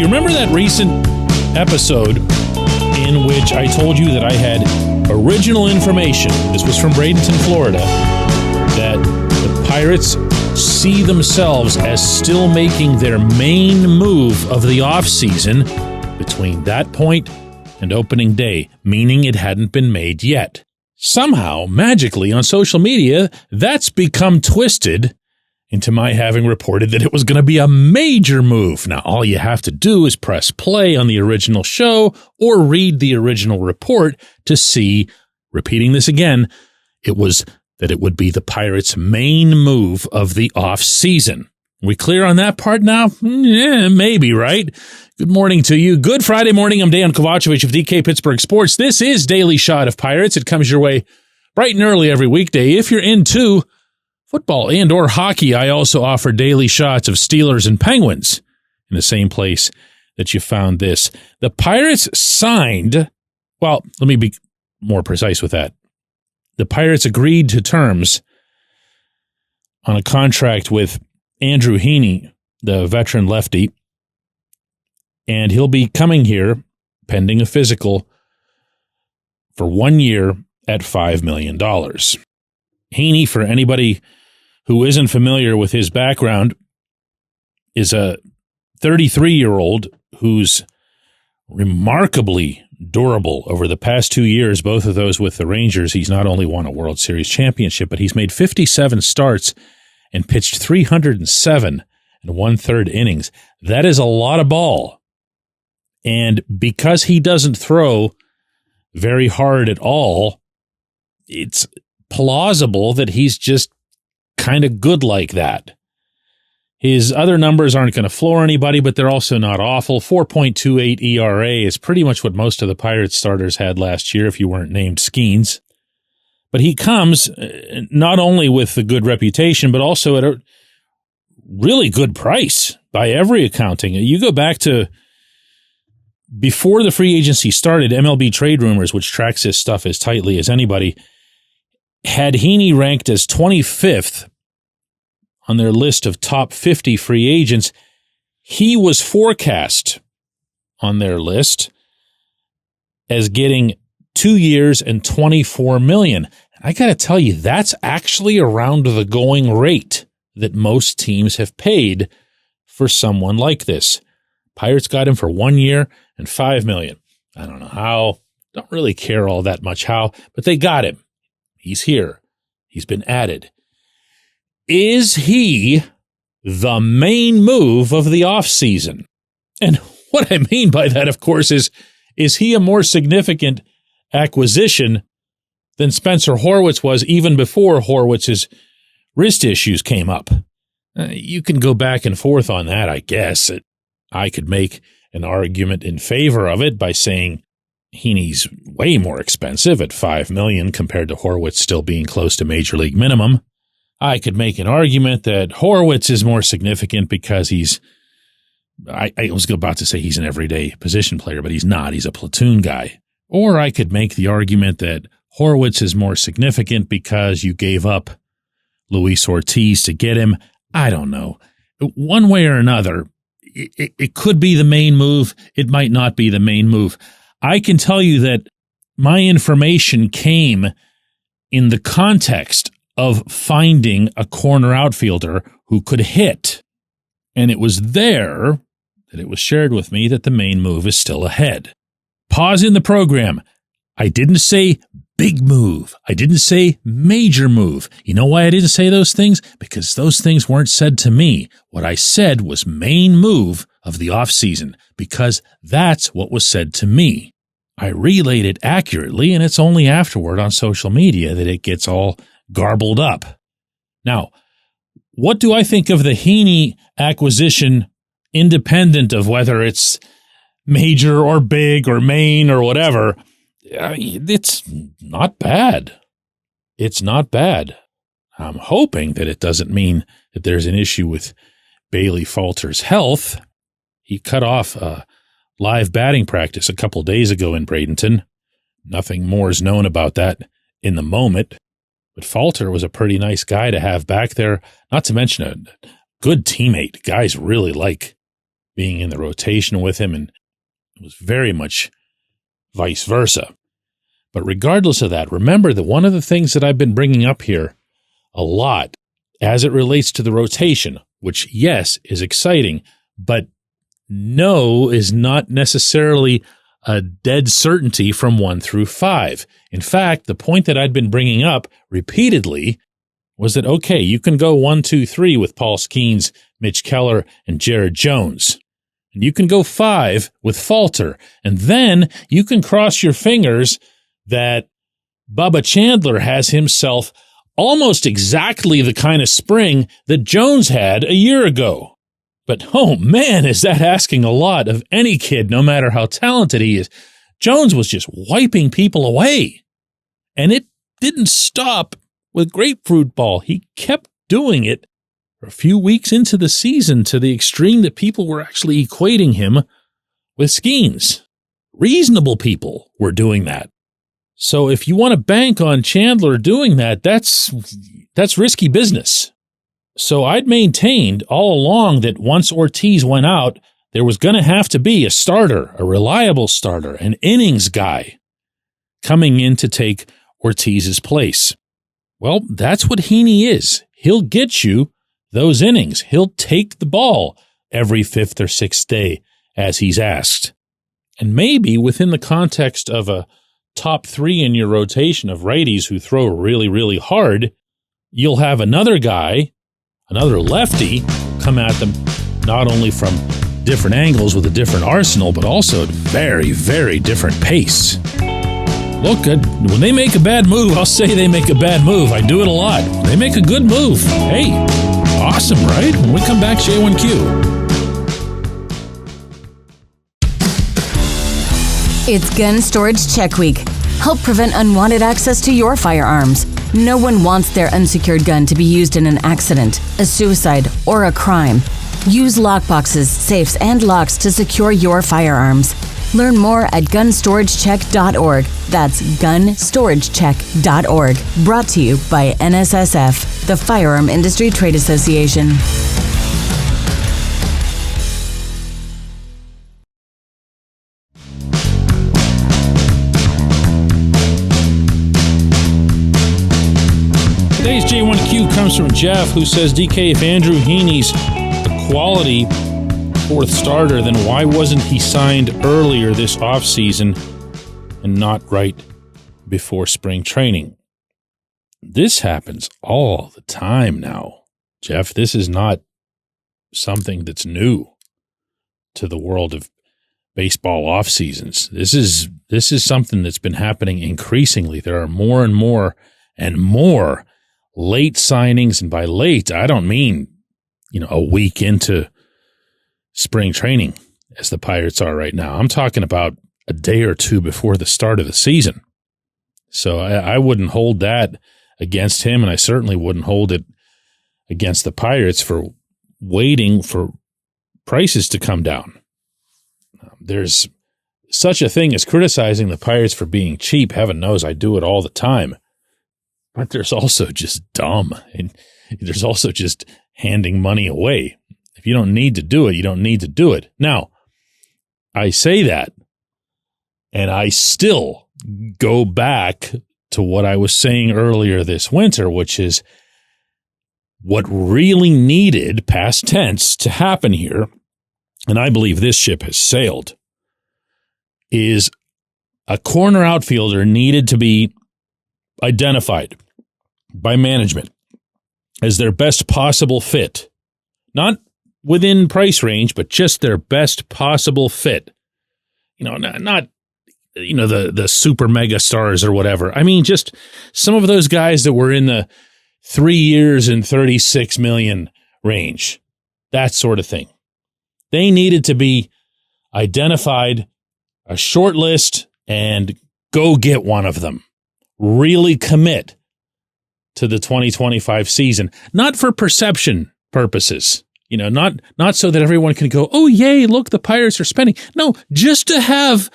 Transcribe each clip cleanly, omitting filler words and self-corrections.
remember that recent episode in which I told you that I had original information, this was from Bradenton, Florida, that the Pirates see themselves as still making their main move of the offseason between that point and opening day, meaning it hadn't been made yet. Somehow, magically, on social media, that's become twisted into my having reported that it was going to be a major move. Now, all you have to do is press play on the original show or read the original report to see, repeating this again, it was that it would be the Pirates' main move of the offseason. We clear on that part now? Yeah, maybe, right? Good morning to you. Good Friday morning. I'm Dejan Kovacevic of DK Pittsburgh Sports. This is Daily Shot of Pirates. It comes your way bright and early every weekday. If you're into football and or hockey, I also offer daily shots of Steelers and Penguins in the same place that you found this. The Pirates signed, well, let me be more precise with that. The Pirates agreed to terms on a contract with Andrew Heaney, the veteran lefty, and he'll be coming here, pending a physical, for 1 year at $5 million. Heeney, for anybody who isn't familiar with his background, is a 33-year-old who's remarkably durable over the past 2 years, both of those with the Rangers. He's not only won a World Series championship, but he's made 57 starts and pitched 307 and 1/3 innings. That is a lot of ball. And because he doesn't throw very hard at all, it's plausible that he's just kind of good like that. His other numbers aren't going to floor anybody, but they're also not awful. 4.28 ERA is pretty much what most of the Pirates starters had last year if you weren't named Skeens. But he comes not only with a good reputation, but also at a really good price by every accounting. You go back to before the free agency started, MLB Trade Rumors, which tracks this stuff as tightly as anybody, had Heeney ranked as 25th on their list of top 50 free agents. He was forecast on their list as getting 2 years and $24 million. I got to tell you, that's actually around the going rate that most teams have paid for someone like this. Pirates got him for 1 year and $5 million. I don't know how, don't really care all that much how, but they got him. He's here. He's been added. Is he the main move of the offseason? And what I mean by that, of course, is he a more significant acquisition than Spencer Horwitz was even before Horwitz's wrist issues came up? You can go back and forth on that, I guess. I could make an argument in favor of it by saying Heaney's way more expensive at $5 million compared to Horwitz still being close to major league minimum. I could make an argument that Horwitz is more significant because I was about to say he's an everyday position player, but he's not. He's a platoon guy. Or I could make the argument that Horwitz is more significant because you gave up Luis Ortiz to get him. I don't know. One way or another, it could be the main move. It might not be the main move. I can tell you that my information came in the context of finding a corner outfielder who could hit. And it was there that it was shared with me that the main move is still ahead. Pause in the program. I didn't say big move. I didn't say major move. You know why I didn't say those things? Because those things weren't said to me. What I said was main move of the offseason, because that's what was said to me. I relayed it accurately, and it's only afterward on social media that it gets all garbled up. Now, what do I think of the Heeney acquisition, independent of whether it's major or big or main or whatever? It's not bad. It's not bad. I'm hoping that it doesn't mean that there's an issue with Bailey Falter's health. He cut off live batting practice a couple days ago in Bradenton. Nothing more is known about that in the moment. But Falter was a pretty nice guy to have back there, not to mention a good teammate. Guys really like being in the rotation with him, and it was very much vice versa. But regardless of that, remember that one of the things that I've been bringing up here a lot as it relates to the rotation, which, yes, is exciting, but no is not necessarily a dead certainty from 1 through 5. In fact, the point that I'd been bringing up repeatedly was that, okay, you can go 1, 2, 3 with Paul Skeens, Mitch Keller, and Jared Jones. And you can go 5 with Falter. And then you can cross your fingers that Bubba Chandler has himself almost exactly the kind of spring that Jones had a year ago. But, oh man, is that asking a lot of any kid, no matter how talented he is. Jones was just wiping people away. And it didn't stop with grapefruit ball. He kept doing it for a few weeks into the season to the extreme that people were actually equating him with Skeens. Reasonable people were doing that. So if you want to bank on Chandler doing that, that's risky business. So I'd maintained all along that once Ortiz went out, there was going to have to be a starter, a reliable starter, an innings guy coming in to take Ortiz's place. Well, that's what Heeney is. He'll get you those innings. He'll take the ball every 5th or 6th day as he's asked. And maybe within the context of a top 3 in your rotation of righties who throw really, really hard, you'll have another guy, another lefty, come at them not only from different angles with a different arsenal, but also at very, very different pace. Look, when they make a bad move, I'll say they make a bad move. I do it a lot. They make a good move. Hey, awesome, right? When we come back, J1Q. It's Gun Storage Check Week. Help prevent unwanted access to your firearms. No one wants their unsecured gun to be used in an accident, a suicide, or a crime. Use lockboxes, safes, and locks to secure your firearms. Learn more at gunstoragechek.org. That's gunstoragechek.org. Brought to you by NSSF, the Firearm Industry Trade Association. Today's J1Q comes from Jeff, who says, DK, if Andrew Heaney's a quality 4th starter, then why wasn't he signed earlier this offseason and not right before spring training? This happens all the time now, Jeff. This is not something that's new to the world of baseball off seasons. This is something that's been happening increasingly. There are more and more late signings, and by late, I don't mean, a week into spring training as the Pirates are right now. I'm talking about a day or two before the start of the season. So I wouldn't hold that against him, and I certainly wouldn't hold it against the Pirates for waiting for prices to come down. There's such a thing as criticizing the Pirates for being cheap. Heaven knows I do it all the time. But there's also just dumb, and there's also just handing money away. If you don't need to do it, you don't need to do it. Now, I say that, and I still go back to what I was saying earlier this winter, which is what really needed, past tense, to happen here, and I believe this ship has sailed, is a corner outfielder needed to be identified by management as their best possible fit. Not within price range, but just their best possible fit. Not the super mega stars or whatever. I mean, just some of those guys that were in the 3 years and 36 million range, that sort of thing. They needed to be identified, a short list, and go get one of them. Really commit to the 2025 season, not for perception purposes, not so that everyone can go, oh, yay, look, the Pirates are spending. No, just to have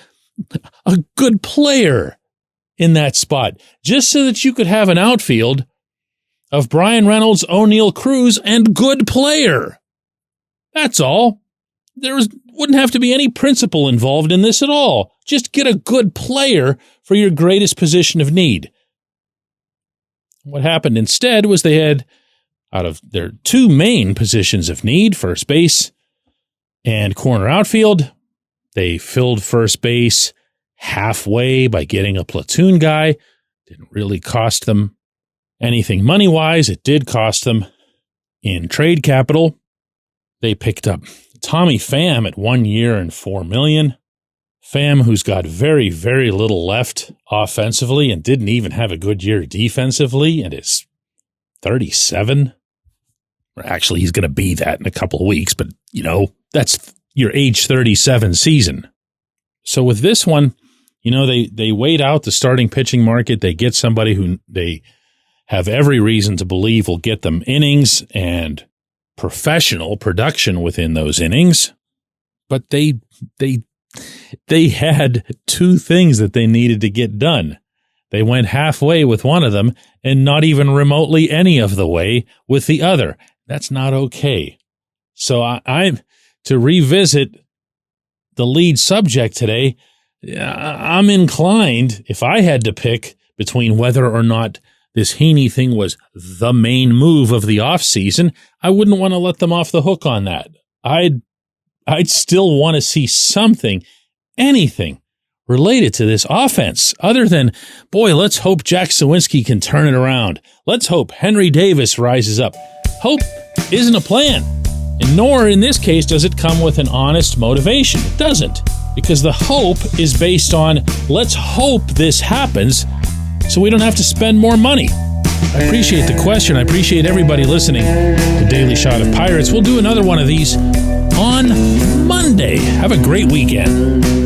a good player in that spot, just so that you could have an outfield of Brian Reynolds, O'Neal Cruz, and good player. That's all. wouldn't have to be any principle involved in this at all. Just get a good player for your greatest position of need. What happened instead was they had, out of their two main positions of need, first base and corner outfield, they filled first base halfway by getting a platoon guy. Didn't really cost them anything money-wise. It did cost them in trade capital. They picked up Tommy Pham at 1 year and $4 million. Pham, who's got very, very little left offensively and didn't even have a good year defensively and is 37. Actually, he's going to be that in a couple of weeks, but, that's your age 37 season. So with this one, they wait out the starting pitching market. They get somebody who they have every reason to believe will get them innings and professional production within those innings. But they had two things that they needed to get done. They went halfway with one of them and not even remotely any of the way with the other. That's not okay. So I'm to revisit the lead subject today. I'm inclined, if I had to pick between whether or not this Heeney thing was the main move of the offseason, I wouldn't want to let them off the hook on that. I'd still want to see something, anything related to this offense other than, boy, let's hope Jack Sawinski can turn it around. Let's hope Henry Davis rises up. Hope isn't a plan. And nor in this case does it come with an honest motivation. It doesn't. Because the hope is based on, let's hope this happens so we don't have to spend more money. I appreciate the question. I appreciate everybody listening to Daily Shot of Pirates. We'll do another one of these on Monday. Have a great weekend.